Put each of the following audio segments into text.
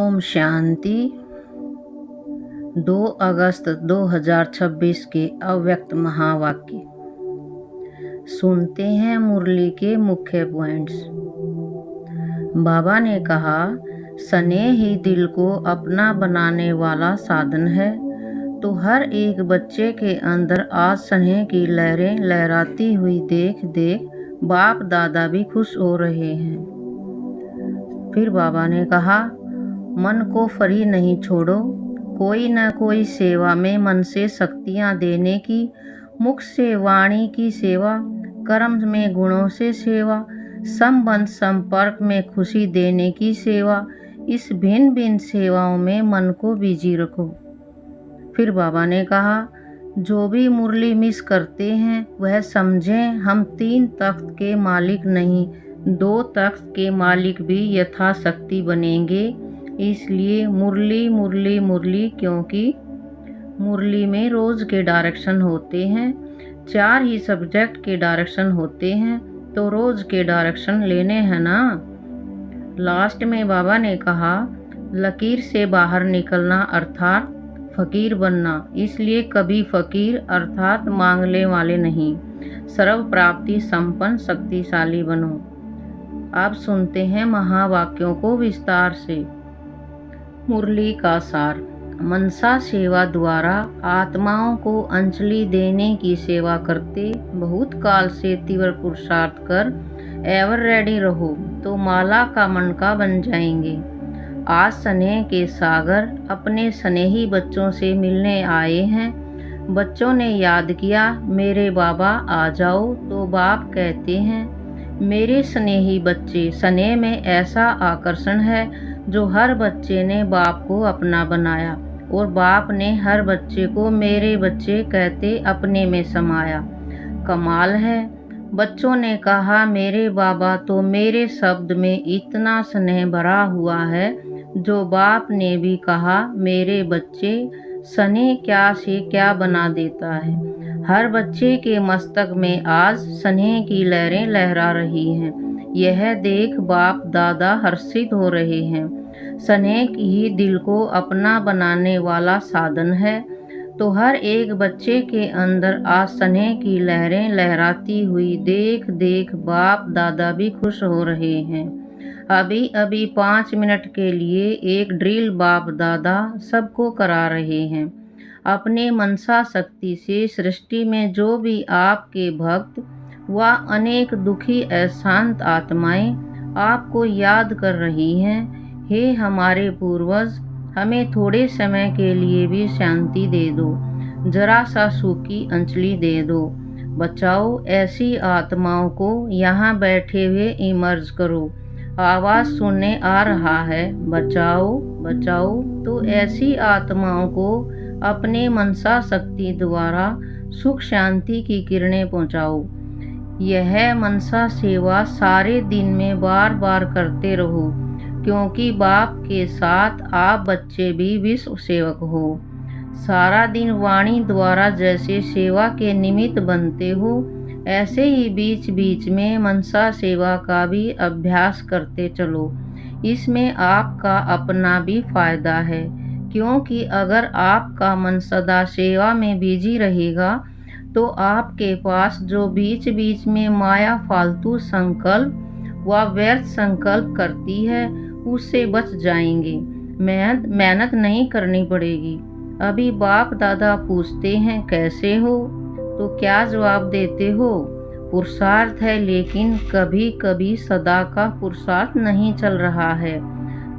ओम शांति। 2 अगस्त 2026 के अव्यक्त महावाक्य। सुनते हैं मुरली के मुख्य पॉइंट्स। बाबा ने कहा, स्नेह ही दिल को अपना बनाने वाला साधन है। तो हर एक बच्चे के अंदर आज स्नेह की लहरें लहराती हुई देख बाप दादा भी खुश हो रहे हैं। फिर बाबा ने कहा, मन को फ्री नहीं छोड़ो, कोई न कोई सेवा में मन से शक्तियाँ देने की, मुख से वाणी की सेवा, कर्म में गुणों से सेवा, संबंध संपर्क में खुशी देने की सेवा, इस भिन्न भिन्न सेवाओं में मन को बिजी रखो। फिर बाबा ने कहा, जो भी मुरली मिस करते हैं वह समझें हम 3 तख्त के मालिक नहीं, 2 तख्त के मालिक भी यथाशक्ति बनेंगे। इसलिए मुरली मुरली मुरली, क्योंकि मुरली में रोज़ के डायरेक्शन होते हैं, 4 ही सब्जेक्ट के डायरेक्शन होते हैं, तो रोज़ के डायरेक्शन लेने हैं ना। लास्ट में बाबा ने कहा, लकीर से बाहर निकलना अर्थात फ़कीर बनना। इसलिए कभी फ़कीर अर्थात मांगने वाले नहीं, सर्व प्राप्ति संपन्न शक्तिशाली बनो। अब सुनते हैं महावाक्यों को विस्तार से। मुरली का सार। मनसा सेवा द्वारा आत्माओं को अंजलि देने की सेवा करते बहुत काल से तीव्र पुरुषार्थ कर एवर रेडी रहो तो माला का मनका बन जाएंगे। आज स्नेह के सागर अपने स्नेही बच्चों से मिलने आए हैं। बच्चों ने याद किया, मेरे बाबा आ जाओ, तो बाप कहते हैं, मेरे स्नेही बच्चे। स्नेह में ऐसा आकर्षण है जो हर बच्चे ने बाप को अपना बनाया और बाप ने हर बच्चे को मेरे बच्चे कहते अपने में समाया। कमाल है। बच्चों ने कहा, मेरे बाबा, तो मेरे शब्द में इतना स्नेह भरा हुआ है जो बाप ने भी कहा, मेरे बच्चे। स्नेह क्या से क्या बना देता है। हर बच्चे के मस्तक में आज स्नेह की लहरें लहरा रही हैं। यह देख बाप दादा हर्षित हो रहे हैं। स्नेह ही दिल को अपना बनाने वाला साधन है। तो हर एक बच्चे के अंदर आज स्नेह की लहरें लहराती हुई देख बाप दादा भी खुश हो रहे हैं। अभी 5 मिनट के लिए एक ड्रिल बाप दादा सबको करा रहे हैं। अपने मनसा शक्ति से सृष्टि में जो भी आपके भक्त व अनेक दुखी अशांत आत्माएं आपको याद कर रही हैं। हे हमारे पूर्वज, हमें थोड़े समय के लिए भी शांति दे दो, जरा सा सुख की अंजलि दे दो। बचाओ ऐसी आत्माओं को, यहाँ बैठे हुए इमर्ज करो। आवाज़ सुनने आ रहा है, बचाओ बचाओ। तो ऐसी आत्माओं को अपने मनसा शक्ति द्वारा सुख शांति की किरणें पहुँचाओ। यह मनसा सेवा सारे दिन में बार बार करते रहो, क्योंकि बाप के साथ आप बच्चे भी विश्व सेवक हो। सारा दिन वाणी द्वारा जैसे सेवा के निमित्त बनते हो, ऐसे ही बीच बीच में मनसा सेवा का भी अभ्यास करते चलो। इसमें आपका अपना भी फायदा है, क्योंकि अगर आपका मन सदा सेवा में बिजी रहेगा तो आपके पास जो बीच बीच में माया फालतू संकल्प व व्यर्थ संकल्प करती है उससे बच जाएंगे। मेहनत नहीं करनी पड़ेगी। अभी बाप दादा पूछते हैं, कैसे हो? तो क्या जवाब देते हो? पुरुषार्थ है, लेकिन कभी कभी सदा का पुरुषार्थ नहीं चल रहा है।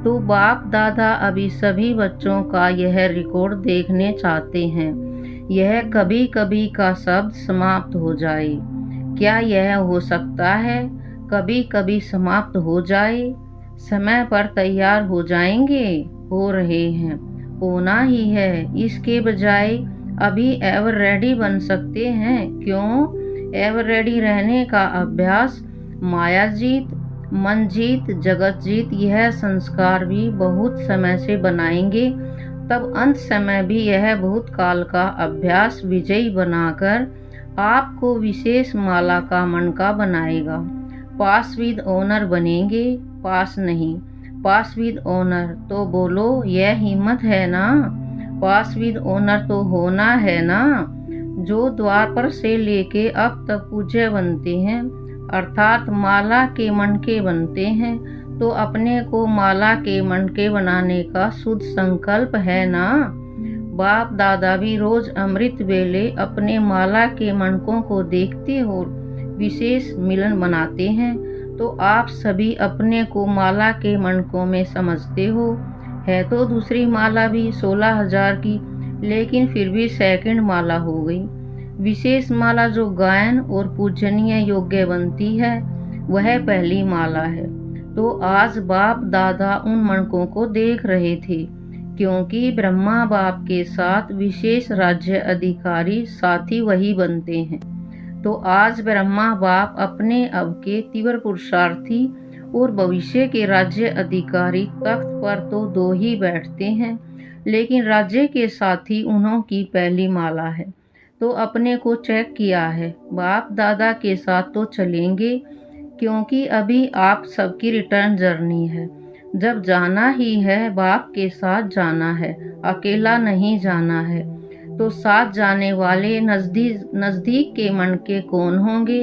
तो बाप दादा अभी सभी बच्चों का यह रिकॉर्ड देखने चाहते हैं। यह कभी कभी का शब्द समाप्त हो जाए। क्या यह हो सकता है कभी कभी समाप्त हो जाए? समय पर तैयार हो जाएंगे, हो रहे हैं, होना ही है। इसके बजाय अभी एवर रेडी बन सकते हैं। क्यों? एवर रेडी रहने का अभ्यास माया जीत, मन जीत, जगत जीत, यह संस्कार भी बहुत समय से बनाएंगे। तब अंत समय भी यह बहुत काल का अभ्यास विजयी बनाकर आपको विशेष माला का मनका बनाएगा। पास विद ऑनर बनेंगे, पास नहीं। पास विद ऑनर। तो बोलो, यह हिम्मत है ना? पास विद ऑनर तो होना है ना। जो द्वार पर से लेके अब तक पूज्य बनते हैं, अर्थात माला के मणके बनते हैं, तो अपने को माला के मणके बनाने का शुद्ध संकल्प है ना। बाप दादा भी रोज अमृत वेले अपने माला के मणकों को देखते हो, विशेष मिलन मनाते हैं। तो आप सभी अपने को माला के मणकों में समझते हो। है तो दूसरी माला भी 16,000 की, लेकिन फिर भी सेकंड माला हो गई। विशेष माला जो गायन और पूजनीय योग्य बनती है, वह पहली माला है। तो आज बाप दादा उन मणकों को देख रहे थे, क्योंकि ब्रह्मा बाप के साथ विशेष राज्य अधिकारी साथी वही बनते हैं। तो आज ब्रह्मा बाप अपने अब के तीव्र पुरुषार्थी और भविष्य के राज्य अधिकारी तख्त पर तो दो ही बैठते हैं, लेकिन राज्य के साथी उन्हों की पहली माला है। तो अपने को चेक किया है, बाप दादा के साथ तो चलेंगे, क्योंकि अभी आप सबकी रिटर्न जर्नी है। जब जाना ही है, बाप के साथ जाना है, अकेला नहीं जाना है। तो साथ जाने वाले नजदीक के मणके कौन होंगे?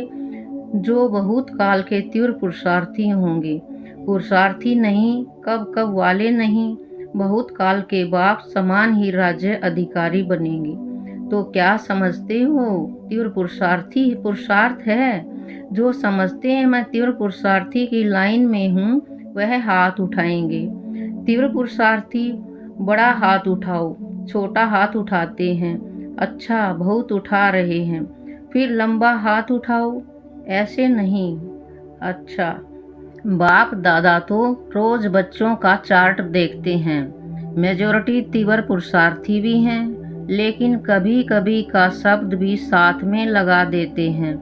जो बहुत काल के तीव्र पुरुषार्थी होंगे। पुरुषार्थी नहीं, कब कब वाले नहीं, बहुत काल के बाप समान ही राज्य अधिकारी बनेंगे। तो क्या समझते हो? तीव्र पुरुषार्थी पुरुषार्थ है। जो समझते हैं मैं तीव्र पुरुषार्थी की लाइन में हूँ, वह हाथ उठाएंगे। तीव्र पुरुषार्थी, बड़ा हाथ उठाओ। छोटा हाथ उठाते हैं। अच्छा, बहुत उठा रहे हैं। फिर लंबा हाथ उठाओ। ऐसे नहीं। अच्छा। बाप दादा तो रोज बच्चों का चार्ट देखते हैं। मेजॉरिटी तीव्र पुरुषार्थी भी हैं, लेकिन कभी कभी का शब्द भी साथ में लगा देते हैं।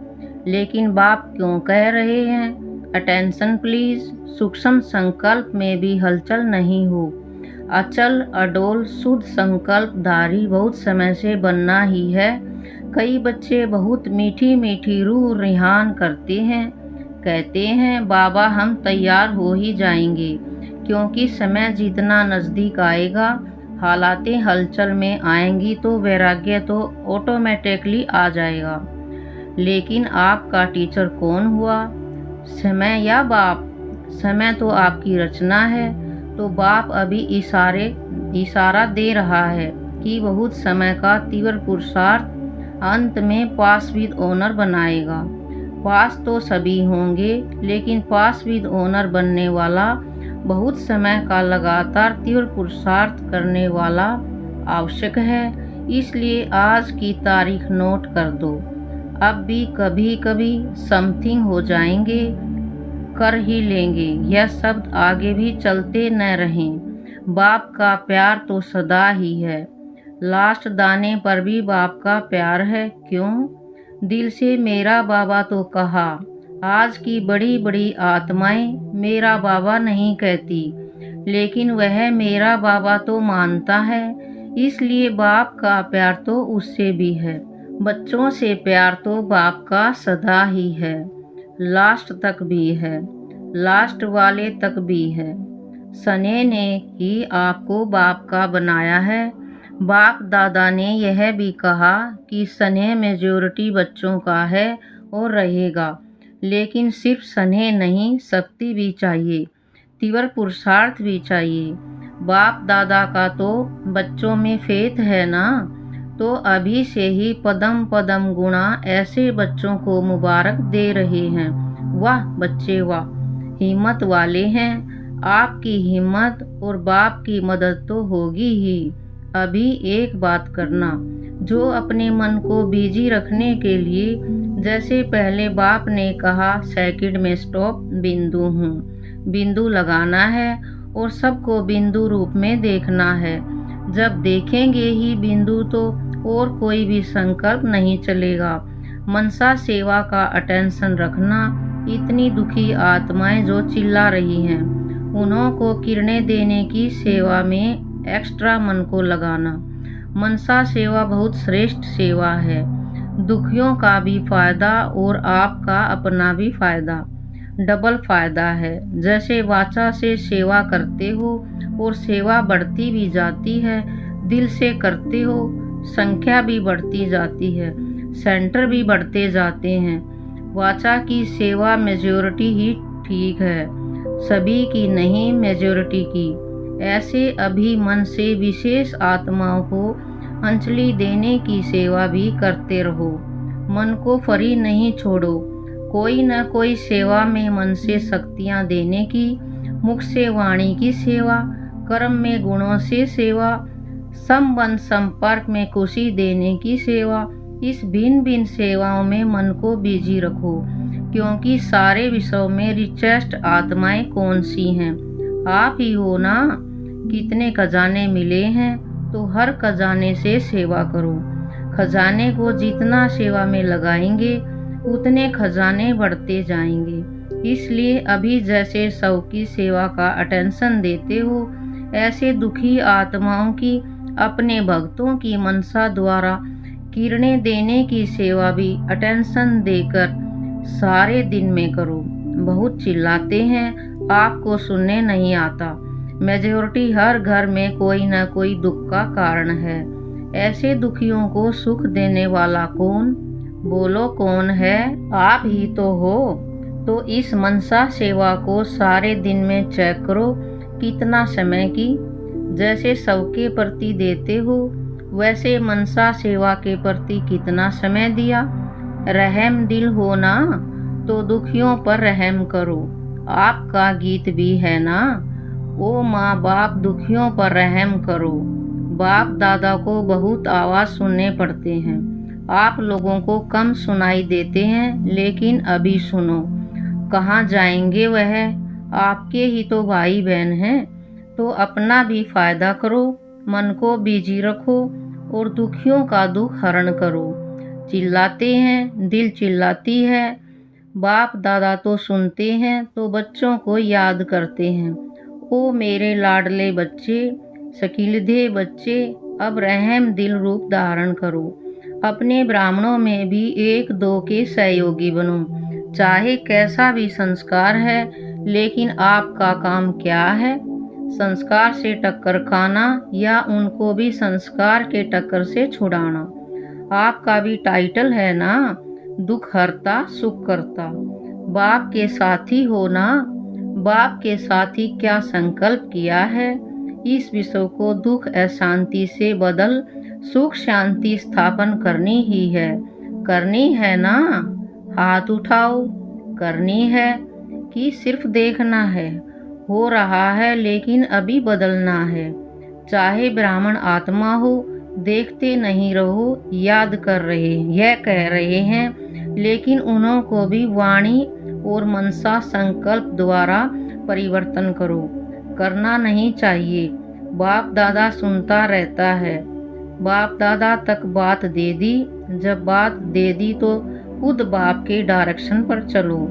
लेकिन बाप क्यों कह रहे हैं, अटेंशन प्लीज, सूक्ष्म संकल्प में भी हलचल नहीं हो। अचल अडोल शुद्ध संकल्पधारी बहुत समय से बनना ही है। कई बच्चे बहुत मीठी मीठी रूह रिहान करते हैं, कहते हैं बाबा हम तैयार हो ही जाएंगे, क्योंकि समय जितना नज़दीक आएगा, हालातें हलचल में आएंगी तो वैराग्य तो ऑटोमेटिकली आ जाएगा। लेकिन आपका टीचर कौन हुआ, समय या बाप? समय तो आपकी रचना है। तो बाप अभी इशारा दे रहा है कि बहुत समय का तीव्र पुरुषार्थ अंत में पास विद ऑनर बनाएगा। पास तो सभी होंगे, लेकिन पास विद ऑनर बनने वाला बहुत समय का लगातार तीव्र पुरुषार्थ करने वाला आवश्यक है। इसलिए आज की तारीख नोट कर दो। अब भी कभी कभी समथिंग हो जाएंगे, कर ही लेंगे। यह शब्द आगे भी चलते न रहें। बाप का प्यार तो सदा ही है। लास्ट दाने पर भी बाप का प्यार है। क्यों? दिल से मेरा बाबा तो कहा। आज की बड़ी बड़ी आत्माएं मेरा बाबा नहीं कहती, लेकिन वह मेरा बाबा तो मानता है। इसलिए बाप का प्यार तो उससे भी है। बच्चों से प्यार तो बाप का सदा ही है, लास्ट तक भी है, लास्ट वाले तक भी है। सने ने ही आपको बाप का बनाया है। बाप दादा ने यह भी कहा कि स्नेह मेजॉरिटी बच्चों का है और रहेगा, लेकिन सिर्फ स्नेह नहीं, शक्ति भी चाहिए, तीव्र पुरुषार्थ भी चाहिए। बाप दादा का तो बच्चों में फेथ है ना। तो अभी से ही पदम पदम गुणा ऐसे बच्चों को मुबारक दे रहे हैं। वाह बच्चे वाह, हिम्मत वाले हैं। आपकी हिम्मत और बाप की मदद तो होगी ही। अभी एक बात करना, जो अपने मन को बिजी रखने के लिए, जैसे पहले बाप ने कहा सेकंड में स्टॉप बिंदु हूँ, बिंदु लगाना है और सबको बिंदु रूप में देखना है। जब देखेंगे ही बिंदु तो और कोई भी संकल्प नहीं चलेगा। मनसा सेवा का अटेंशन रखना। इतनी दुखी आत्माएं जो चिल्ला रही हैं, उन्हों को किरणें देने की सेवा में एक्स्ट्रा मन को लगाना। मनसा सेवा बहुत श्रेष्ठ सेवा है। दुखियों का भी फायदा और आपका अपना भी फायदा। डबल फायदा है। जैसे वाचा से सेवा करते हो और सेवा बढ़ती भी जाती है, दिल से करते हो, संख्या भी बढ़ती जाती है, सेंटर भी बढ़ते जाते हैं। वाचा की सेवा मेजॉरिटी ही ठीक है, सभी की नहीं, मेजॉरिटी की। ऐसे अभी मन से विशेष आत्माओं को अंजलि देने की सेवा भी करते रहो। मन को फ्री नहीं छोड़ो। कोई न कोई सेवा में मन से शक्तियाँ देने की, मुख से वाणी की सेवा, कर्म में गुणों से सेवा, संबंध संपर्क में खुशी देने की सेवा। इस भिन्न भिन्न सेवाओं में मन को बिजी रखो, क्योंकि सारे विश्व में रिचेस्ट आत्माएं कौन सी हैं? आप ही हो ना। कितने खजाने मिले हैं, तो हर खजाने से सेवा करो। खजाने को जितना सेवा में लगाएंगे, उतने खजाने बढ़ते जाएंगे। इसलिए अभी जैसे सौ की सेवा का अटेंशन देते हो, ऐसे दुखी आत्माओं की, अपने भक्तों की मनसा द्वारा किरणें देने की सेवा भी अटेंशन देकर सारे दिन में करो। बहुत चिल्लाते हैं, आपको सुनने नहीं आता। मेजॉरिटी हर घर में कोई न कोई दुख का कारण है। ऐसे दुखियों को सुख देने वाला कौन? बोलो कौन है? आप ही तो हो। तो इस मनसा सेवा को सारे दिन में चेक करो, कितना समय की। जैसे सबके प्रति देते हो, वैसे मनसा सेवा के प्रति कितना समय दिया। रहम दिल हो ना, तो दुखियों पर रहम करो। आपका गीत भी है ना, ओ माँ बाप दुखियों पर रहम करो। बाप दादा को बहुत आवाज़ सुनने पड़ते हैं, आप लोगों को कम सुनाई देते हैं, लेकिन अभी सुनो। कहाँ जाएंगे वह? आपके ही तो भाई बहन हैं। तो अपना भी फायदा करो, मन को बिजी रखो और दुखियों का दुख हरण करो। चिल्लाते हैं, दिल चिल्लाती है। बाप दादा तो सुनते हैं, तो बच्चों को याद करते हैं। ओ मेरे लाडले बच्चे, शकीलधे बच्चे, अब रहम दिल रूप धारण करो। अपने ब्राह्मणों में भी एक दो के सहयोगी बनो। चाहे कैसा भी संस्कार है, लेकिन आपका काम क्या है? संस्कार से टक्कर खाना या उनको भी संस्कार के टक्कर से छुड़ाना? आपका भी टाइटल है ना, दुख हरता सुख करता। बाप के साथी हो ना। बाप के साथी क्या संकल्प किया है? इस विश्व को दुख अशांति से बदल सुख शांति स्थापन करनी ही है। करनी है ना? हाथ उठाओ। करनी है कि सिर्फ देखना है? हो रहा है, लेकिन अभी बदलना है। चाहे ब्राह्मण आत्मा हो, देखते नहीं रहो, याद कर रहे, यह कह रहे हैं, लेकिन उन्हों को भी वाणी और मनसा संकल्प द्वारा परिवर्तन करो। करना नहीं चाहिए। बाप दादा सुनता रहता है। बाप दादा तक बात दे दी। जब बात दे दी तो खुद बाप के डायरेक्शन पर चलो।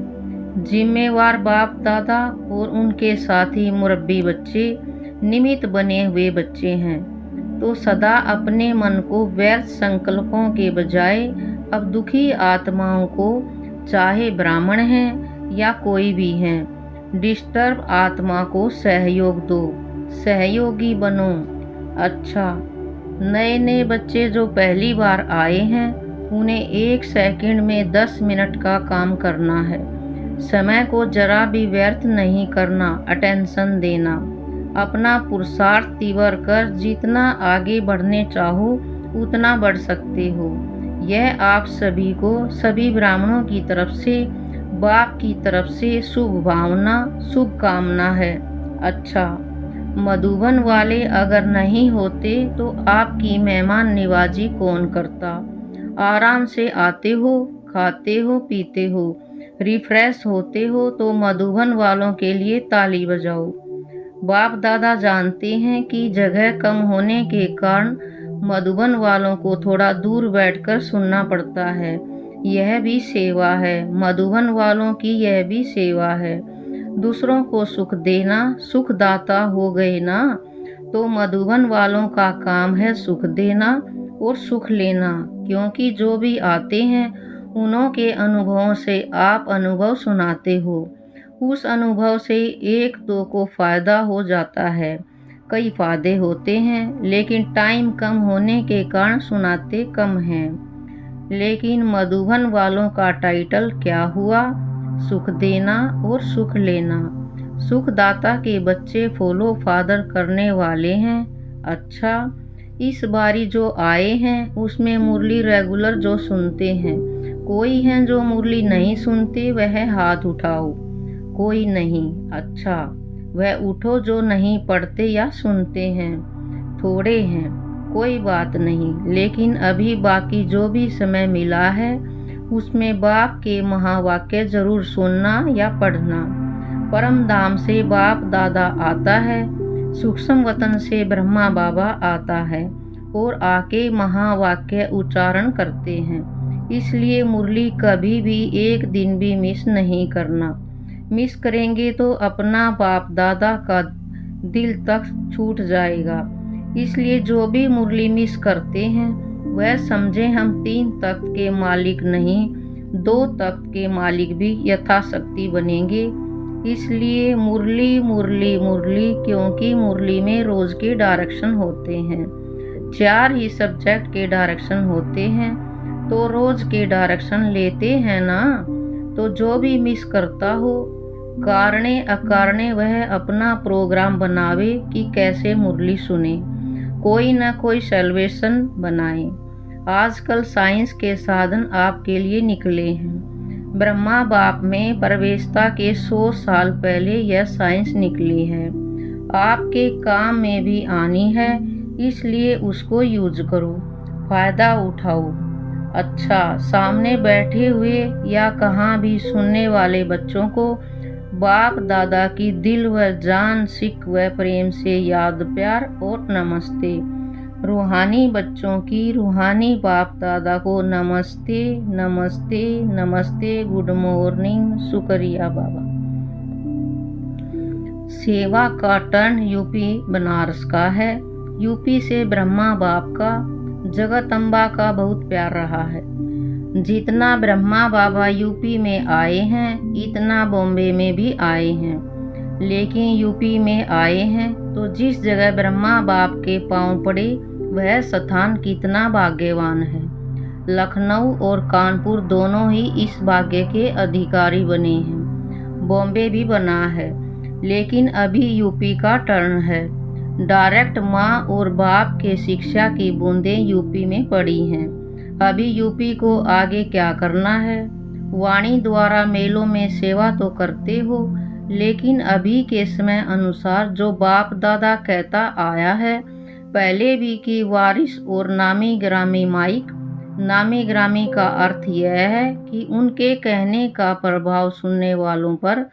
जिम्मेवार बाप दादा और उनके साथी मुरब्बी बच्चे निमित्त बने हुए बच्चे हैं, तो सदा अपने मन को व्यर्थ संकल्पों के बजाय अब दुखी आत्माओं को, चाहे ब्राह्मण हैं या कोई भी हैं, डिस्टर्ब आत्मा को सहयोग दो, सहयोगी बनो। अच्छा, नए नए बच्चे जो पहली बार आए हैं, उन्हें 1 सेकंड में 10 मिनट का काम करना है। समय को जरा भी व्यर्थ नहीं करना, अटेंशन देना। अपना पुरुषार्थ तीव्र कर जितना आगे बढ़ने चाहो उतना बढ़ सकते हो। यह आप सभी को, सभी ब्राह्मणों की तरफ से, बाप की तरफ से शुभ भावना, शुभकामना है। अच्छा, मधुबन वाले अगर नहीं होते तो आपकी मेहमान निवाजी कौन करता? आराम से आते हो, खाते हो, पीते हो, रिफ्रेश होते हो, तो मधुबन वालों के लिए ताली बजाओ। बाप दादा जानते हैं कि जगह कम होने के कारण मधुबन वालों को थोड़ा दूर बैठकर सुनना पड़ता है। यह भी सेवा है, मधुबन वालों की यह भी सेवा है। दूसरों को सुख देना, सुखदाता हो गए ना। तो मधुबन वालों का काम है सुख देना और सुख लेना, क्योंकि जो भी आते हैं उन्हों के अनुभवों से आप अनुभव सुनाते हो। उस अनुभव से एक दो को फ़ायदा हो जाता है, कई फ़ायदे होते हैं, लेकिन टाइम कम होने के कारण सुनाते कम हैं। लेकिन मधुबन वालों का टाइटल क्या हुआ? सुख देना और सुख लेना। सुखदाता के बच्चे फॉलो फादर करने वाले हैं। अच्छा, इस बारी जो आए हैं उसमें मुरली रेगुलर जो सुनते हैं, कोई हैं जो मुरली नहीं सुनते? वह हाथ उठाओ। कोई नहीं? अच्छा, वह उठो जो नहीं पढ़ते या सुनते हैं। थोड़े हैं, कोई बात नहीं, लेकिन अभी बाकी जो भी समय मिला है उसमें बाप के महावाक्य जरूर सुनना या पढ़ना। परम धाम से बाप दादा आता है, सूक्ष्म वतन से ब्रह्मा बाबा आता है और आके महावाक्य उच्चारण करते हैं। इसलिए मुरली कभी भी एक दिन भी मिस नहीं करना। मिस करेंगे तो अपना बाप दादा का दिल तक छूट जाएगा। इसलिए जो भी मुरली मिस करते हैं वह समझे हम 3 तख्त के मालिक नहीं, 2 तख्त के मालिक भी यथाशक्ति बनेंगे। इसलिए मुरली मुरली मुरली, क्योंकि मुरली में रोज के डायरेक्शन होते हैं। 4 ही सब्जेक्ट के डायरेक्शन होते हैं, तो रोज के डायरेक्शन लेते हैं ना। तो जो भी मिस करता हो, कारणे अकारणे वह अपना प्रोग्राम बनावे कि कैसे मुरली सुने, कोई ना कोई सेलिब्रेशन बनाए। आजकल साइंस के साधन आपके लिए निकले हैं। ब्रह्मा बाप में प्रवेशता के 100 साल पहले यह साइंस निकली है। आपके काम में भी आनी है, इसलिए उसको यूज करो, फायदा उठाओ। अच्छा, सामने बैठे हुए या कहाँ भी सुनने वाले बच्चों को बाप दादा की दिल व जान सिक व प्रेम से याद प्यार और नमस्ते। रूहानी बच्चों की रूहानी बाप दादा को नमस्ते नमस्ते नमस्ते, गुड मॉर्निंग, शुक्रिया बाबा। सेवा का टर्न यूपी बनारस का है। यूपी से ब्रह्मा बाप का, जगदम्बा का बहुत प्यार रहा है। जितना ब्रह्मा बाबा यूपी में आए हैं इतना बॉम्बे में भी आए हैं, लेकिन यूपी में आए हैं तो जिस जगह ब्रह्मा बाप के पांव पड़े वह स्थान कितना भाग्यवान है। लखनऊ और कानपुर दोनों ही इस भाग्य के अधिकारी बने हैं। बॉम्बे भी बना है, लेकिन अभी यूपी का टर्न है। डायरेक्ट माँ और बाप के शिक्षा की बूंदें यूपी में पड़ी हैं। अभी यूपी को आगे क्या करना है? वाणी द्वारा मेलों में सेवा तो करते हो, लेकिन अभी के समय अनुसार जो बाप दादा कहता आया है पहले भी कि वारिस और नामी ग्रामी माइक। नामी ग्रामी का अर्थ यह है कि उनके कहने का प्रभाव सुनने वालों पर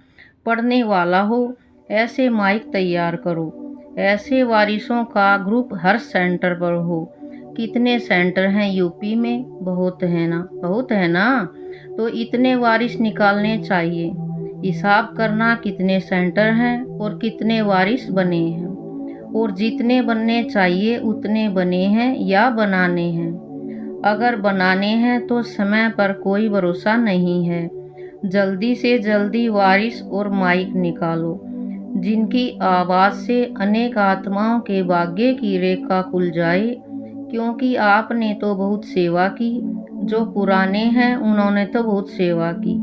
पड़ने वाला हो, ऐसे माइक तैयार करो। ऐसे वारिसों का ग्रुप हर सेंटर पर हो। कितने सेंटर हैं यूपी में? बहुत है ना, बहुत है ना। तो इतने वारिस निकालने चाहिए। हिसाब करना कितने सेंटर हैं और कितने वारिस बने हैं, और जितने बनने चाहिए उतने बने हैं या बनाने हैं। अगर बनाने हैं तो समय पर कोई भरोसा नहीं है। जल्दी से जल्दी वारिस और माइक निकालो, जिनकी आवाज़ से अनेक आत्माओं के भाग्य की रेखा खुल जाए। क्योंकि आपने तो बहुत सेवा की, जो पुराने हैं उन्होंने तो बहुत सेवा की।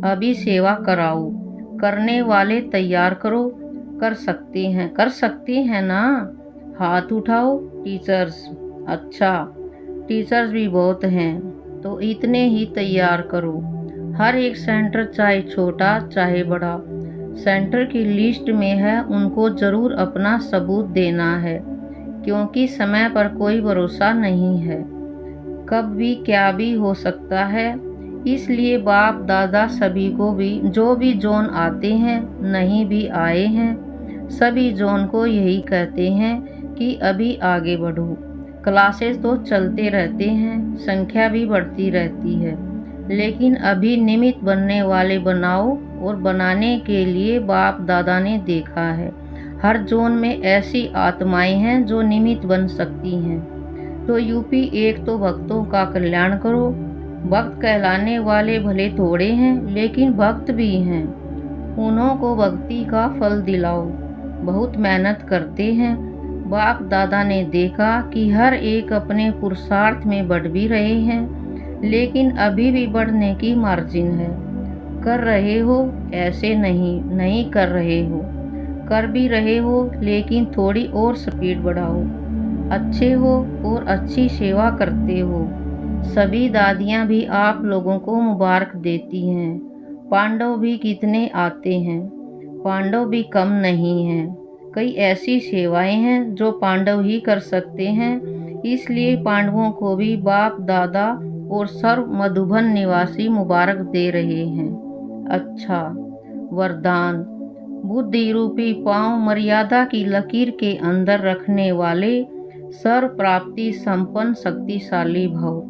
अभी सेवा कराओ, करने वाले तैयार करो। कर सकती हैं ना? हाथ उठाओ टीचर्स। अच्छा, टीचर्स भी बहुत हैं, तो इतने ही तैयार करो। हर एक सेंटर चाहे छोटा चाहे बड़ा सेंटर की लिस्ट में है, उनको ज़रूर अपना सबूत देना है, क्योंकि समय पर कोई भरोसा नहीं है, कब भी क्या भी हो सकता है। इसलिए बाप दादा सभी को भी, जो भी जोन आते हैं नहीं भी आए हैं, सभी जोन को यही कहते हैं कि अभी आगे बढ़ो। क्लासेस तो चलते रहते हैं, संख्या भी बढ़ती रहती है, लेकिन अभी निमित्त बनने वाले बनाओ, और बनाने के लिए बाप दादा ने देखा है हर जोन में ऐसी आत्माएं हैं जो निमित्त बन सकती हैं। तो यूपी एक तो भक्तों का कल्याण करो। भक्त कहलाने वाले भले थोड़े हैं, लेकिन भक्त भी हैं। उन्हों को भक्ति का फल दिलाओ। बहुत मेहनत करते हैं। बाप दादा ने देखा कि हर एक अपने पुरुषार्थ में बढ़ भी रहे हैं, लेकिन अभी भी बढ़ने की मार्जिन है। कर रहे हो, ऐसे नहीं कर रहे हो। कर भी रहे हो, लेकिन थोड़ी और स्पीड बढ़ाओ। अच्छे हो और अच्छी सेवा करते हो। सभी दादियाँ भी आप लोगों को मुबारक देती हैं। पांडव भी कितने आते हैं। पांडव भी कम नहीं हैं। कई ऐसी सेवाएं हैं जो पांडव ही कर सकते हैं, इसलिए पांडवों को भी बाप दादा और सर्व मधुबन निवासी मुबारक दे रहे हैं। अच्छा, वरदान। बुद्धि रूपी पांव मर्यादा की लकीर के अंदर रखने वाले सर्व प्राप्ति संपन्न शक्तिशाली भव।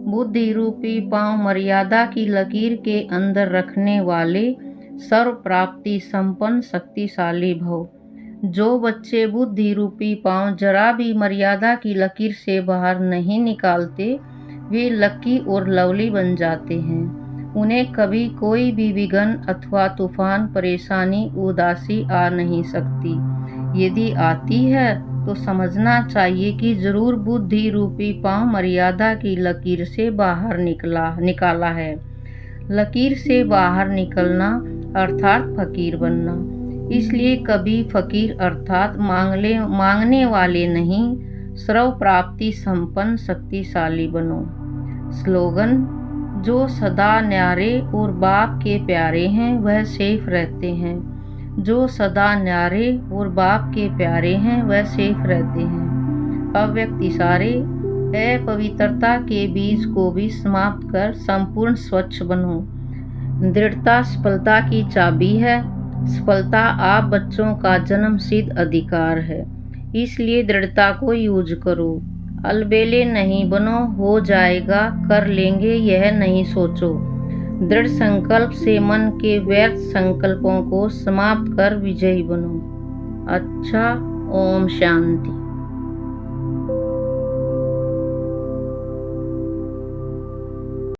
बुद्धि रूपी पांव मर्यादा की लकीर के अंदर रखने वाले सर्व प्राप्ति संपन्न शक्तिशाली भव। जो बच्चे बुद्धि रूपी पांव जरा भी मर्यादा की लकीर से बाहर नहीं निकालते, वे लकी और लवली बन जाते हैं। उन्हें कभी कोई भी विघ्न अथवा तूफान, परेशानी, उदासी आ नहीं सकती। यदि आती है तो समझना चाहिए कि जरूर बुद्धि रूपी पांव मर्यादा की लकीर से बाहर निकाला है। लकीर से बाहर निकलना अर्थात फकीर बनना। इसलिए कभी फकीर अर्थात मांगने वाले नहीं, सर्व प्राप्ति संपन्न शक्तिशाली बनो। स्लोगन। जो सदा न्यारे और बाप के प्यारे हैं वह सेफ रहते हैं। जो सदा न्यारे और बाप के प्यारे हैं वह सेफ रहते हैं। अव्यक्त इशारे। अपवित्रता के बीज को भी समाप्त कर संपूर्ण स्वच्छ बनो। दृढ़ता सफलता की चाबी है। सफलता आप बच्चों का जन्म सिद्ध अधिकार है, इसलिए दृढ़ता को यूज करो। अलबेले नहीं बनो, हो जाएगा, कर लेंगे यह नहीं सोचो। दृढ़ संकल्प से मन के व्यर्थ संकल्पों को समाप्त कर विजयी बनो। अच्छा, ओम शांति।